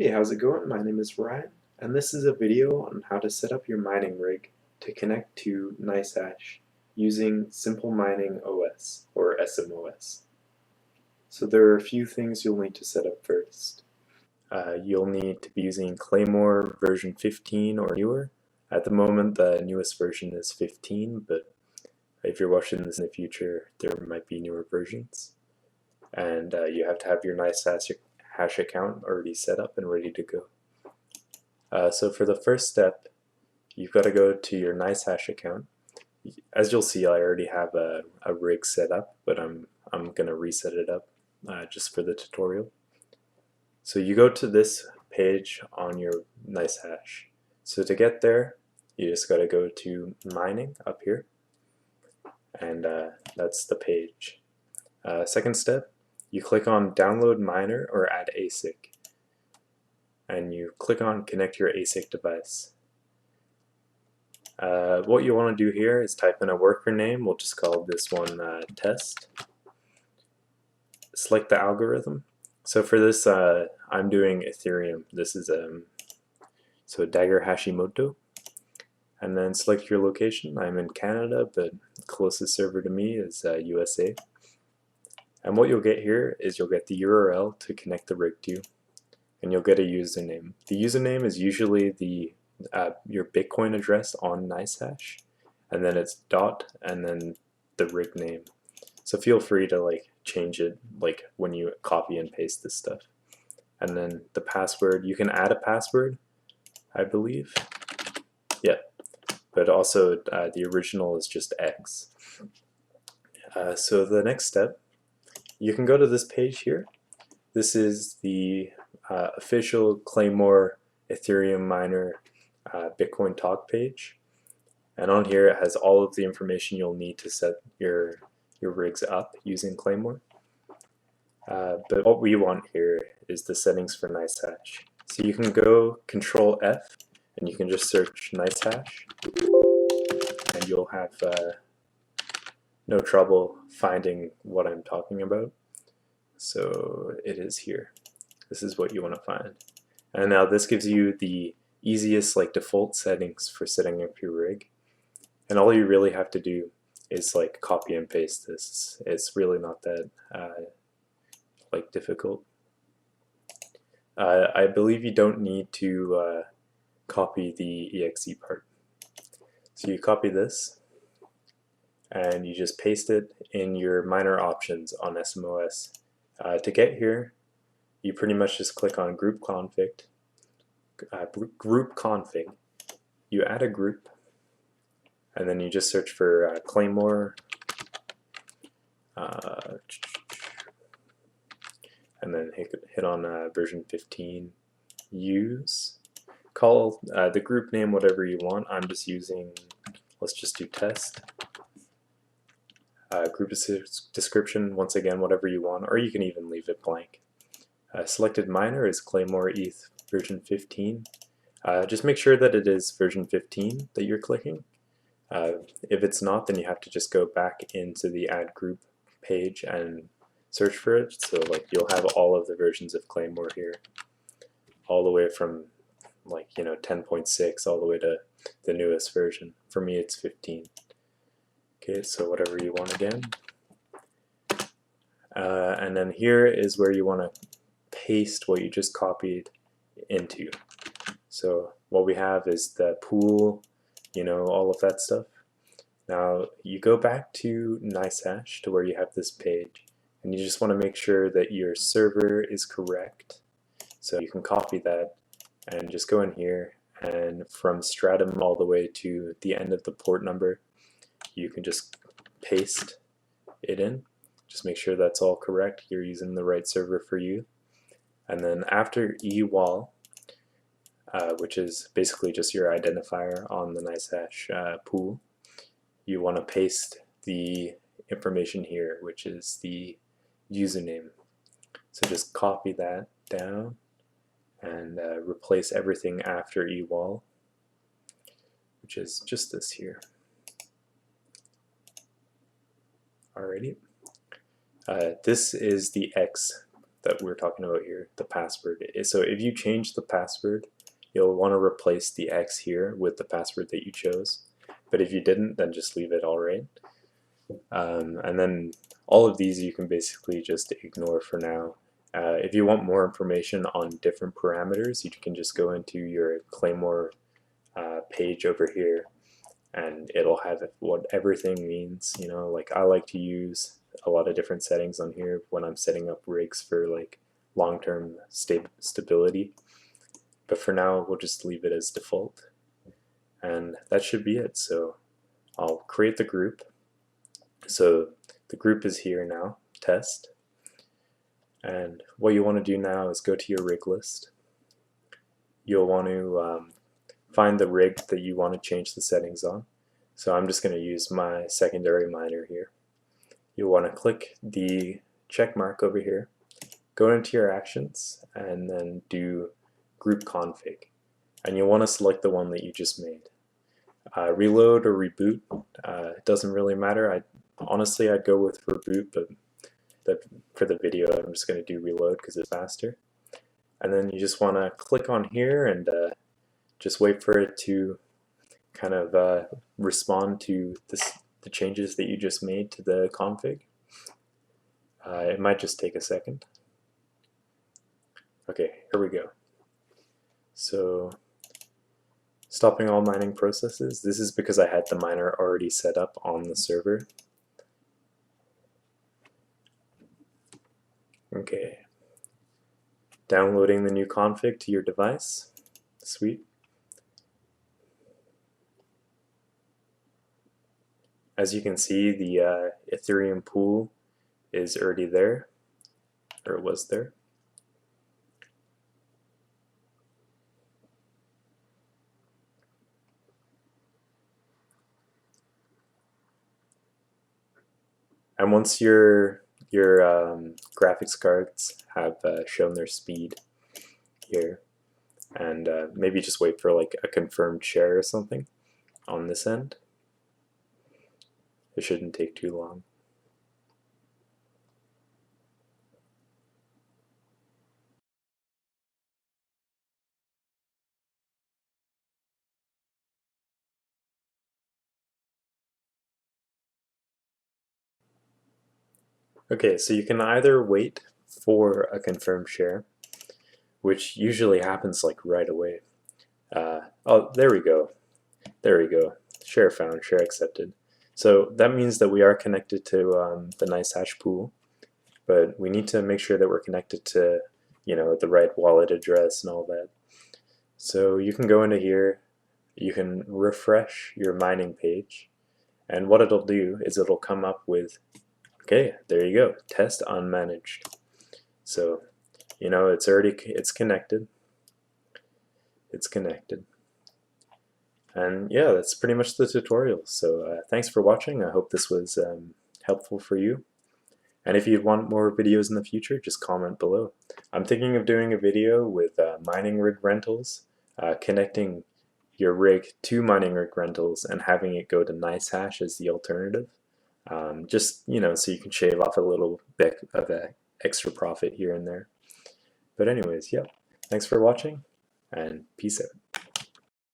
Hey, how's it going? My name is Ryan, and this is a video on how to set up your mining rig to connect to Nicehash using SimpleMining OS, or SMOS. So there are a few things you'll need to set up first. You'll need to be using Claymore version 15 or newer. At the moment, the newest version is 15, but if you're watching this in the future, there might be newer versions. And you have to have your Nicehash account already set up and ready to go. So for the first step, you've got to go to your Nicehash account. As you'll see, I already have a rig set up, but I'm going to reset it up just for the tutorial. So you go to this page on your Nicehash. So to get there, you just got to go to mining up here, and that's the page. Second step, you click on download miner or add ASIC, and you click on connect your ASIC device. What you want to do here is type in a worker name. We'll just call this one test. Select the algorithm. So for this, I'm doing Ethereum. This is so Dagger Hashimoto. And then select your location. I'm in Canada, but the closest server to me is USA. And what you'll get here is you'll get the URL to connect the rig to, and you'll get a username. The username is usually the your Bitcoin address on Nicehash, and then it's dot and then the rig name. So feel free to change it when you copy and paste this stuff. And then the password, you can add a password, I believe. Yeah, but also the original is just X. So the next step, you can go to this page here. This is the official Claymore Ethereum miner Bitcoin talk page, and on here it has all of the information you'll need to set your rigs up using Claymore. But what we want here is the settings for Nicehash. So you can go Control F and you can just search Nicehash, and you'll have no trouble finding what I'm talking about. So it is here. This is what you want to find. And now this gives you the easiest default settings for setting up your rig. And all you really have to do is copy and paste this. It's really not that difficult. I believe you don't need to copy the exe part. So you copy this and you just paste it in your miner options on SMOS. To get here, you pretty much just click on group config. You add a group, and then you just search for Claymore, and then hit on version 15. Use. Call the group name whatever you want. I'm just using, let's just do test. Group description, once again, whatever you want, or you can even leave it blank. Selected miner is Claymore ETH version 15. Just make sure that it is version 15 that you're clicking. If it's not, then you have to just go back into the add group page and search for it. So you'll have all of the versions of Claymore here, all the way from 10.6 all the way to the newest version. For me, it's 15. Okay, so whatever you want again. And then here is where you want to paste what you just copied into. So what we have is the pool, all of that stuff. Now you go back to Nicehash to where you have this page, and you just want to make sure that your server is correct. So you can copy that and just go in here, and from stratum all the way to the end of the port number, you can just paste it in. Just make sure that's all correct. You're using the right server for you. And then after ewal, which is basically just your identifier on the Nicehash pool, you want to paste the information here, which is the username. So just copy that down and replace everything after ewal, which is just this here. Alrighty. This is the X that we're talking about here, the password. So if you change the password, you'll want to replace the X here with the password that you chose. But if you didn't, then just leave it all right. And then all of these you can basically just ignore for now. If you want more information on different parameters, you can just go into your Claymore page over here, and it'll have what everything means. You know, like I like to use a lot of different settings on here when I'm setting up rigs for like long-term stability. But for now, we'll just leave it as default. And that should be it. So I'll create the group. So the group is here now, test. And what you want to do now is go to your rig list. You'll want to find the rig that you want to change the settings on. So I'm just going to use my secondary miner here. You'll want to click the check mark over here, go into your actions, and then do group config. And you'll want to select the one that you just made. Reload or reboot, it doesn't really matter. Honestly, I'd go with reboot, but for the video, I'm just going to do reload because it's faster. And then you just want to click on here and just wait for it to kind of respond to the changes that you just made to the config. It might just take a second. Okay, here we go. So stopping all mining processes. This is because I had the miner already set up on the server. Okay. Downloading the new config to your device. Sweet. As you can see, the Ethereum pool is already there, or it was there. And once your graphics cards have shown their speed here, and maybe just wait for like a confirmed share or something on this end. It shouldn't take too long. Okay, so you can either wait for a confirmed share, which usually happens like right away. Oh, there we go. There we go. Share found, share accepted. So that means that we are connected to the Nicehash pool, but we need to make sure that we're connected to, you know, the right wallet address and all that. So you can go into here, you can refresh your mining page, and what it'll do is it'll come up with, okay, there you go, test unmanaged. So, you know, it's connected. It's connected. And yeah, that's pretty much the tutorial. So thanks for watching. I hope this was helpful for you. And if you want more videos in the future, just comment below. I'm thinking of doing a video with mining rig rentals, connecting your rig to mining rig rentals and having it go to Nicehash as the alternative. Just, you know, so you can shave off a little bit of extra profit here and there. But anyways, yeah, thanks for watching, and peace out.